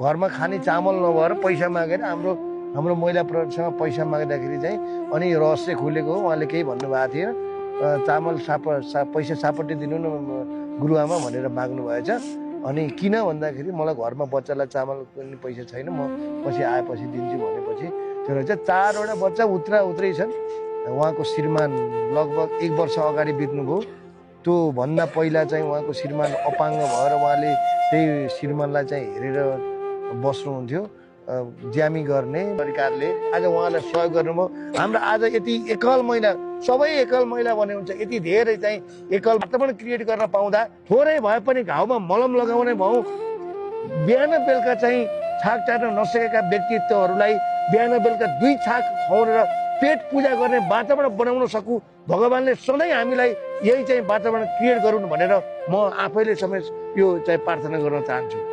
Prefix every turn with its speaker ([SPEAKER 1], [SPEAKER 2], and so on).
[SPEAKER 1] घरमा खाने चामल नभएर पैसा मागेर हाम्रो महिला प्रहरीसँग पैसा माग्दाखेरि चाहिँ अनि रहस्य खुलेको हो। उहाँले केही भन्नुभएको थिएन, चामल पैसा सापट्टि दिनु न गुरुआमा भनेर माग्नु भएछ। अनि किन भन्दाखेरि मलाई घरमा बच्चालाई चामल पनि पैसा छैन, म पछि आएपछि दिन्छु भनेपछि त्यो रहेछ। 4वटा बच्चा उत्रै छन्। उहाँको श्रीमान लगभग 1 वर्ष अगाडि बित्नुभयो। त्यो भन्दा पहिला चाहिँ उहाँको श्रीमान अपाङ्ग भएर उहाँले त्यही श्रीमानलाई चाहिँ हेरेर बस्नुहुन्थ्यो, ज्यामी गर्ने सरकारले आज उहाँलाई सहयोग गर्नुभयो। हाम्रो आज यति एकल महिला, सबै एकल महिला भने हुन्छ, यति धेरै चाहिँ एकल वातावरण क्रिएट गर्न पाउँदा थोरै भए पनि घाउमा मलम लगाउने भयौँ। बिहान बेलुका चाहिँ छाक चाट्न नसकेका व्यक्तित्वहरूलाई बिहान बेलुका 2 छाक खुवाउनेर पेट पूजा गर्ने वातावरण बनाउन सकु भगवानले सधैँ हामीलाई यही चाहिँ वातावरण क्रिएट गरून् भनेर म आफैले समेत यो चाहिँ प्रार्थना गर्न चाहन्छु।